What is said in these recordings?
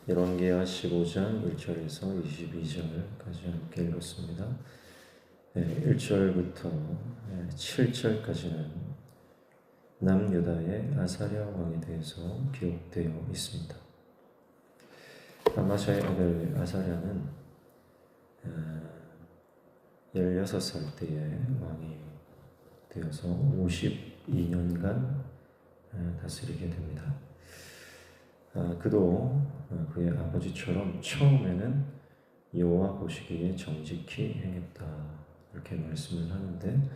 열왕기하 15장 1절에서 22절까지 함께 읽었습니다. 1절부터 7절까지는 남유다의 아사랴 왕에 대해서 기록되어 있습니다. 아마샤의 아들 아사랴는 16살 때에 왕이 되어서 52년간 다스리게 됩니다. 그도 그의 아버지처럼 처음에는 여호와 보시기에 정직히 행했다 이렇게 말씀을 하는데,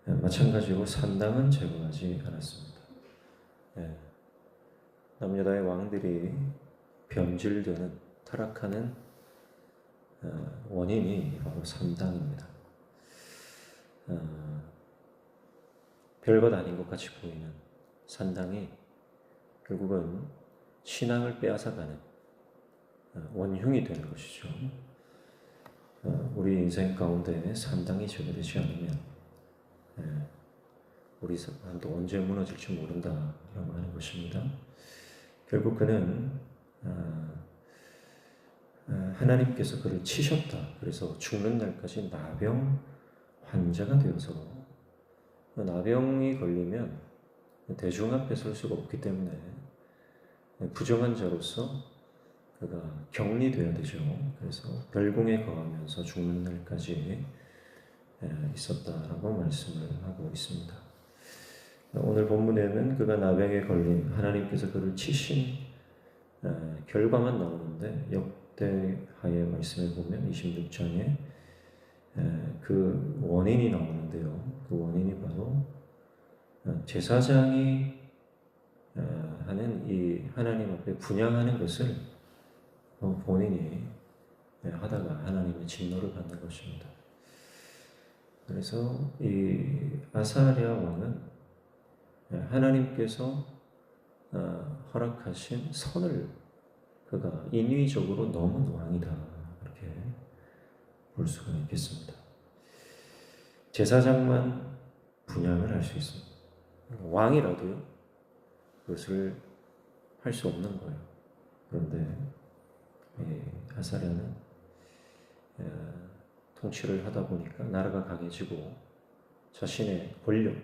마찬가지로 산당은 제거하지 않았습니다. 남유다의 왕들이 변질되는, 타락하는 원인이 바로 산당입니다. 별것 아닌 것 같이 보이는 산당이 결국은 신앙을 빼앗아가는 원흉이 되는 것이죠. 우리 인생 가운데 산당이 제거되지 않으면 우리 또 언제 무너질지 모른다라고 하는 것입니다. 결국 그는 하나님께서 그를 치셨다. 그래서 죽는 날까지 나병 환자가 되어서, 나병이 걸리면 대중 앞에 설 수가 없기 때문에 부정한 자로서 그가 격리되어야 되죠. 그래서 별궁에 거하면서 죽는 날까지 있었다라고 말씀을 하고 있습니다. 오늘 본문에는 그가 나병에 걸린, 하나님께서 그를 치신 결과만 나오는데, 역대하의 말씀을 보면 26장에 그 원인이 나오는데요. 그 원인이 바로 제사장이 하는 이 하나님 앞에 분향하는 것을 본인이 하다가 하나님의 진노를 받는 것입니다. 그래서 이 아사랴 왕은 하나님께서 허락하신 선을 그가 인위적으로 넘은 왕이다 이렇게 볼 수가 있겠습니다. 제사장만 분향을 할 수 있습니다. 왕이라도요 그것을 할 수 없는 거예요. 그런데 아사랴는 통치를 하다 보니까 나라가 강해지고 자신의 권력,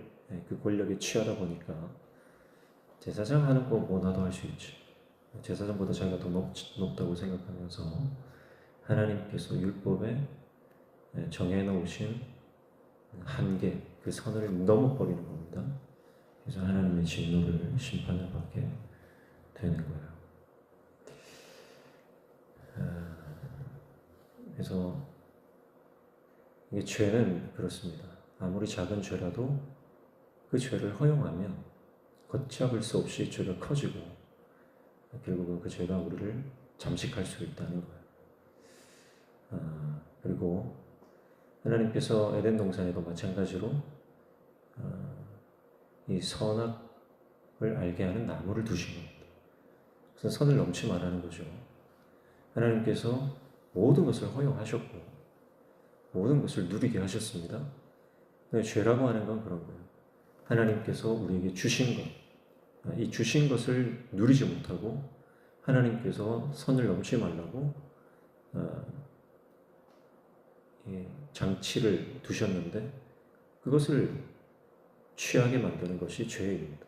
그 권력에 취하다 보니까 제사장 하는 거 뭐 나도 할 수 있지, 제사장보다 자기가 더 높다고 생각하면서 하나님께서 율법에 정해놓으신 한계, 그 선을 넘어버리는 겁니다. 그래서 하나님의 진노를, 심판을 받게 되는 거예요. 그래서 이게 죄는 그렇습니다. 아무리 작은 죄라도 그 죄를 허용하면 걷잡을 수 없이 죄가 커지고 결국은 그 죄가 우리를 잠식할 수 있다는 거예요. 그리고 하나님께서 에덴 동산에도 마찬가지로 이 선악을 알게 하는 나무를 두신 겁니다. 그래서 선을 넘지 말라는 거죠. 하나님께서 모든 것을 허용하셨고 모든 것을 누리게 하셨습니다. 죄라고 하는 건 그런 거예요. 하나님께서 우리에게 주신 것, 이 주신 것을 누리지 못하고 하나님께서 선을 넘지 말라고 장치를 두셨는데 그것을 취하게 만드는 것이 죄입니다.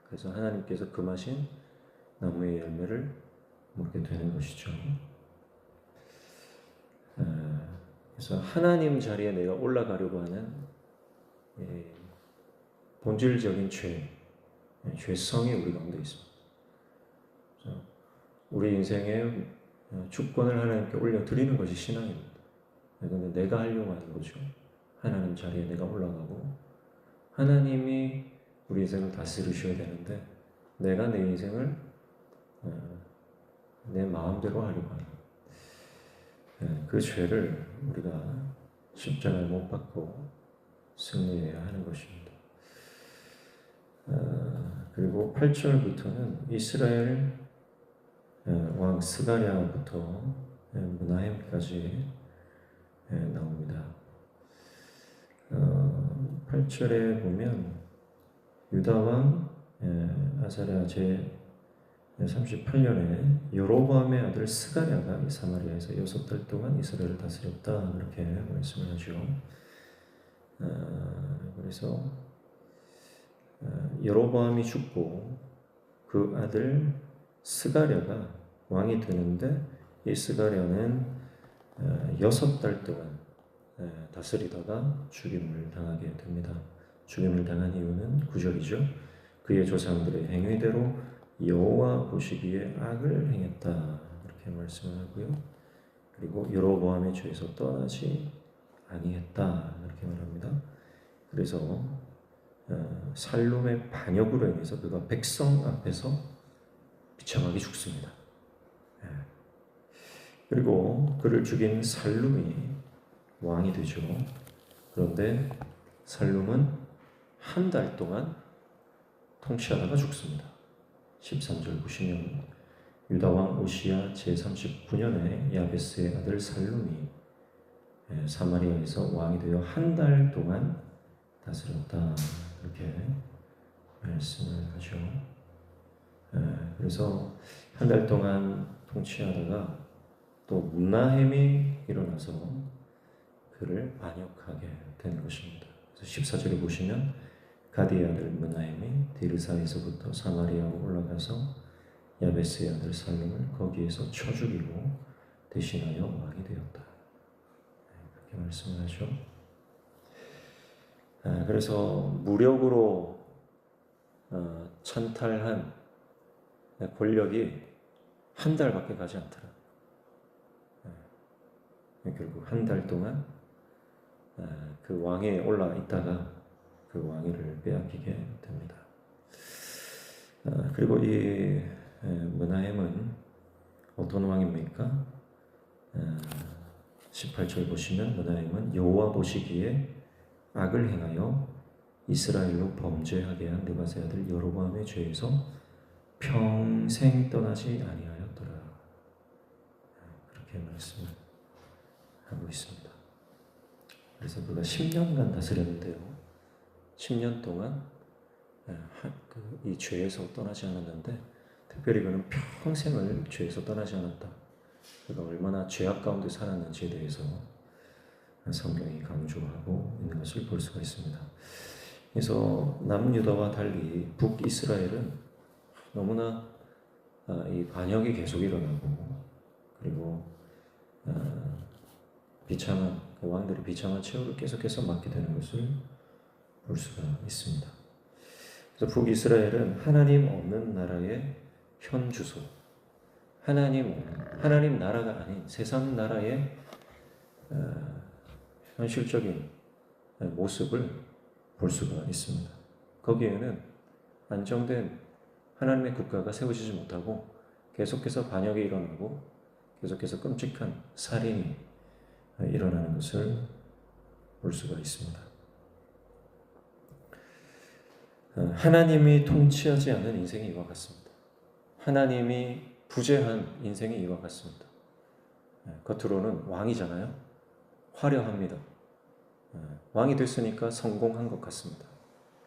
그래서 하나님께서 금하신 나무의 열매를 먹게 되는 것이죠. 그래서 하나님 자리에 내가 올라가려고 하는 본질적인 죄성이 우리 가운데 있습니다. 우리 인생의 주권을 하나님께 올려드리는 것이 신앙입니다. 그런데 내가 하려고 하는 거죠. 하나님 자리에 내가 올라가고 하나님이 우리 인생을 다스리셔야 되는데 내가 내 인생을 내 마음대로 하려고 하는 그 죄를 우리가 십자가에 못 박고 승리해야 하는 것입니다. 그리고 8절부터는 이스라엘 왕 스가랴부터 므나헴까지 나옵니다. 8절에 보면 유다 왕 아사랴 38년에 여로보암의 아들 스가랴가 이 사마리아에서 6달 동안 이스라엘을 다스렸다 그렇게 말씀을 하죠. 그래서 여로보암이 죽고 그 아들 스가랴가 왕이 되는데 이 스가랴는 6달 동안 다스리다가 죽임을 당하게 됩니다. 죽임을 당한 이유는 9절이죠. 그의 조상들의 행위대로 여호와 보시기에 악을 행했다 이렇게 말씀을 하고요. 그리고 여로보암의 죄에서 떠나지 아니했다 이렇게 말합니다. 그래서 살룸의 반역으로 인해서 그가 백성 앞에서 비참하게 죽습니다. 그리고 그를 죽인 살룸이 왕이 되죠. 그런데 살룸은 한 달 동안 통치하다가 죽습니다. 13절 보시면 유다 왕 오시야 제39년에 야베스의 아들 살룸이 사마리아에서 왕이 되어 한 달 동안 다스렸다 이렇게 말씀을 하죠. 그래서 한 달 동안 통치하다가 또 문나헴이 일어나서 그를 반역하게 된 것입니다. 그래서 14절에 보시면 가디의 아들 문나헴이 디르사에서부터 사마리아로 올라가서 야베스의 아들 살룸을 거기에서 쳐 죽이고 대신하여 왕이 되었다. 그렇게 말씀을 하죠. 그래서 무력으로 찬탈한 권력이 한 달밖에 가지 않더라. 결국 한 달 동안 그 왕에 올라 있다가 그 왕위를 빼앗기게 됩니다. 그리고 이 문하햄은 어떤 왕입니까? 18절 보시면 문하햄은 여호와 보시기에 악을 행하여 이스라엘로 범죄하게 한 느바세 아들 여로보암의 죄에서 평생 떠나지 아니하였더라. 그렇게 말씀을 하고 있습니다. 그래서 그가 10년간 다스렸는데요. 10년 동안 이 죄에서 떠나지 않았는데 특별히 그는 평생을 죄에서 떠나지 않았다. 그가 얼마나 죄악 가운데 살았는지에 대해서 성경이 강조하고 있는 것을 볼 수가 있습니다. 그래서 남유다와 달리 북이스라엘은 너무나 이 반역이 계속 일어나고 그리고 비참한 왕들이 비참한 최후를 계속해서 맞게 되는 것을 볼 수가 있습니다. 그래서 북이스라엘은 하나님 없는 나라의 현 주소, 하나님 나라가 아닌 세상 나라의 현실적인 모습을 볼 수가 있습니다. 거기에는 안정된 하나님의 국가가 세워지지 못하고 계속해서 반역이 일어나고 계속해서 끔찍한 살인이 일어나는 것을 볼 수가 있습니다. 하나님이 통치하지 않은 인생이 이와 같습니다. 하나님이 부재한 인생이 이와 같습니다. 겉으로는 왕이잖아요. 화려합니다. 왕이 됐으니까 성공한 것 같습니다.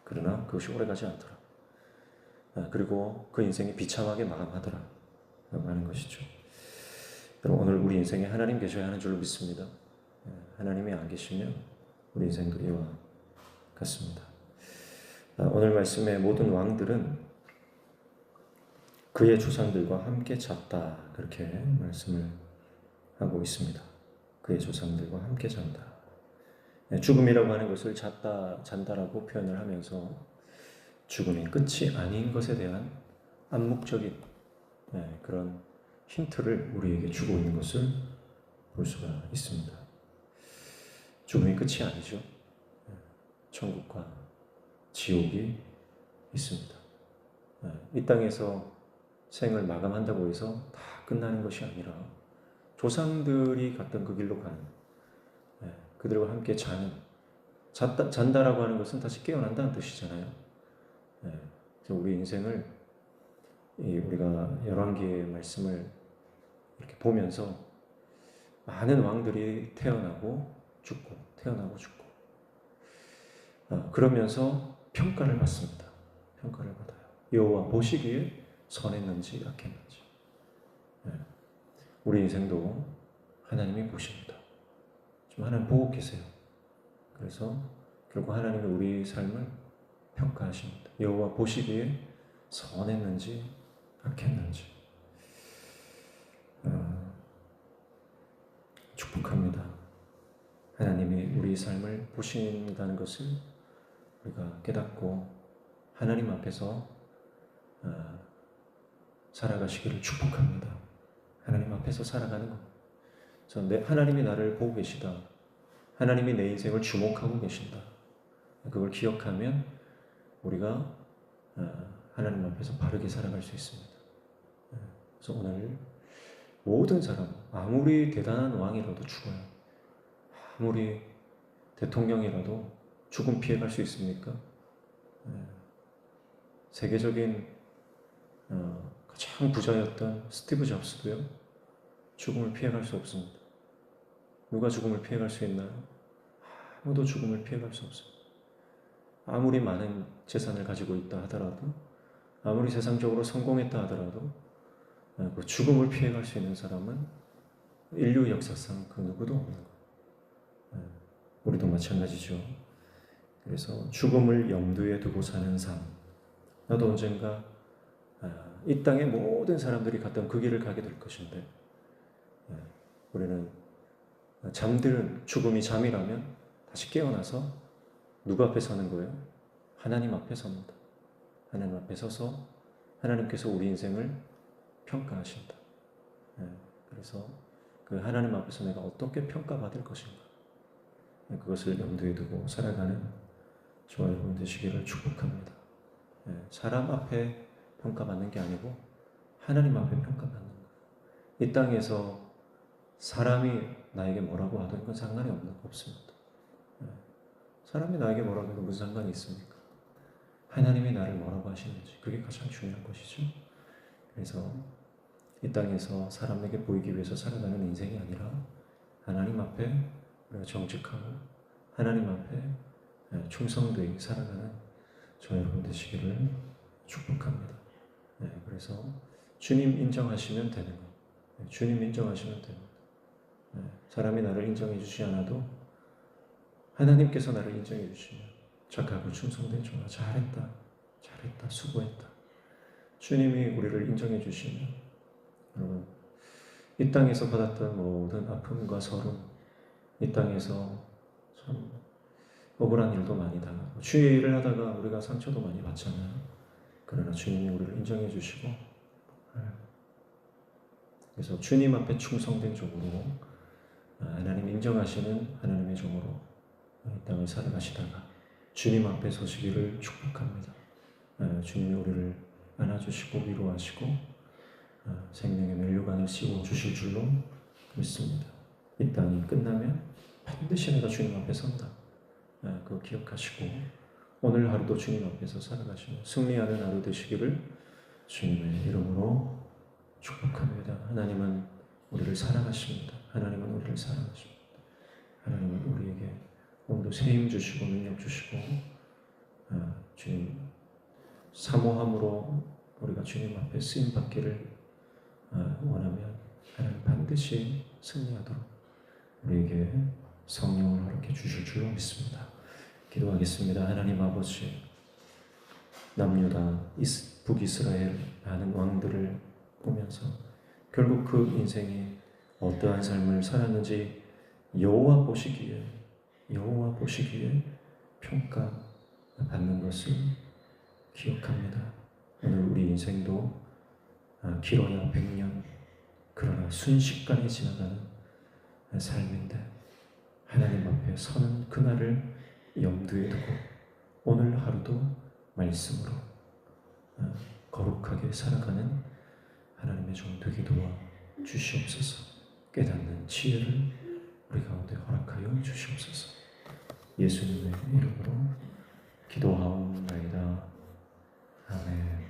그러나 그것이 오래가지 않더라. 그리고 그 인생이 비참하게 마감하더라 라고 하는 것이죠. 여러분, 오늘 우리 인생에 하나님 계셔야 하는 줄로 믿습니다. 하나님이 안 계시면 우리 인생도 이와 같습니다. 오늘 말씀의 모든 왕들은 그의 조상들과 함께 잤다 그렇게 말씀을 하고 있습니다. 그의 조상들과 함께 잔다. 죽음이라고 하는 것을 잔다라고 표현을 하면서 죽음이 끝이 아닌 것에 대한 암묵적인 그런 힌트를 우리에게 주고 있는 것을 볼 수가 있습니다. 죽음이 끝이 아니죠. 천국과 지옥이 있습니다. 이 땅에서 생을 마감한다고 해서 다 끝나는 것이 아니라 조상들이 갔던 그 길로 가는, 그들과 함께 잔다라고 하는 것은 다시 깨어난다는 뜻이잖아요. 그래서 우리 인생을 우리가 열왕기의 말씀을 이렇게 보면서 많은 왕들이 태어나고 죽고 그러면서 평가를 받습니다. 평가를 받아요. 여호와 보시기에 선했는지 악했는지. 우리 인생도 하나님이 보십니다. 지금 하나님 보고 계세요. 그래서 결국 하나님이 우리 삶을 평가하십니다. 여호와 보시기에 선했는지 악했는지. 축복합니다. 하나님이 우리 삶을 보신다는 것을 우리가 깨닫고 하나님 앞에서 살아가시기를 축복합니다. 하나님 앞에서 살아가는 것. 하나님이 나를 보고 계시다. 하나님이 내 인생을 주목하고 계신다. 그걸 기억하면 우리가 하나님 앞에서 바르게 살아갈 수 있습니다. 그래서 오늘 모든 사람, 아무리 대단한 왕이라도 죽어요. 아무리 대통령이라도 죽음 피해갈 수 있습니까? 세계적인 가장 부자였던 스티브 잡스도요, 죽음을 피해갈 수 없습니다. 누가 죽음을 피해갈 수 있나요? 아무도 죽음을 피해갈 수 없습니다. 아무리 많은 재산을 가지고 있다 하더라도, 아무리 세상적으로 성공했다 하더라도 그 죽음을 피해갈 수 있는 사람은 인류 역사상 그 누구도 없는 거예요. 우리도 마찬가지죠. 그래서 죽음을 염두에 두고 사는 삶. 나도 언젠가 이 땅의 모든 사람들이 갔던 그 길을 가게 될 것인데, 우리는 잠들은 죽음이 잠이라면 다시 깨어나서 누구 앞에 서는 거예요? 하나님 앞에 섭니다. 하나님 앞에 서서 하나님께서 우리 인생을 평가하신다. 그래서 그 하나님 앞에서 내가 어떻게 평가받을 것인가, 그것을 염두에 두고 살아가는 저와 여러분 되시기를 축복합니다. 사람 앞에 평가받는 게 아니고 하나님 앞에 평가받는 거예요. 이 땅에서 사람이 나에게 뭐라고 하든 그건 상관이 없습니다. 사람이 나에게 뭐라고 해도 무슨 상관이 있습니까? 하나님이 나를 뭐라고 하시는지, 그게 가장 중요한 것이죠. 그래서 이 땅에서 사람에게 보이기 위해서 살아가는 인생이 아니라 하나님 앞에 우리가 정직하고 하나님 앞에 충성되게 살아가는 저 여러분 되시기를 축복합니다. 그래서 주님 인정하시면 되는 것. 주님 인정하시면 됩니다. 사람이 나를 인정해 주지 않아도 하나님께서 나를 인정해 주시면 착하고 충성된 종아, 잘했다, 수고했다. 주님이 우리를 인정해 주시면, 여러분, 이 땅에서 받았던 모든 아픔과 서름, 이 땅에서 참 억울한 일도 많이 당하고 주의 일을 하다가 우리가 상처도 많이 받잖아요. 그러나 주님이 우리를 인정해 주시고, 그래서 주님 앞에 충성된 종으로, 하나님 인정하시는 하나님의 종으로 이 땅을 살아가시다가 주님 앞에 서시기를 축복합니다. 주님이 우리를 안아주시고 위로하시고 생명의 면류관을 씌워주실 줄로 믿습니다. 이 땅이 끝나면 반드시 내가 주님 앞에 선다. 그거 기억하시고 오늘 하루도 주님 앞에서 살아가시는 승리하는 하루 되시기를 주님의 이름으로 축복합니다. 하나님은 우리를 사랑하십니다. 하나님은 우리를 사랑하십니다. 하나님은 우리에게 오늘도 세임 주시고 능력 주시고 주님 사모함으로 우리가 주님 앞에 쓰임 받기를 원하면 하나님 반드시 승리하도록 우리에게 성령을 허락해 주실 줄로 믿습니다. 기도하겠습니다. 하나님 아버지, 남유다, 북이스라엘 많은 왕들을 보면서 결국 그 인생이 어떠한 삶을 살았는지 여호와 보시기에 평가받는 것을 기억합니다. 오늘 우리 인생도 길어야 100년, 그러나 순식간에 지나가는 삶인데 하나님 앞에 서는 그날을 염두에 두고 오늘 하루도 말씀으로 거룩하게 살아가는 하나님의 종 되게 도와 주시옵소서. 깨닫는 지혜를 우리 가운데 허락하여 주시옵소서. 예수님의 이름으로 기도하옵나이다. 아멘.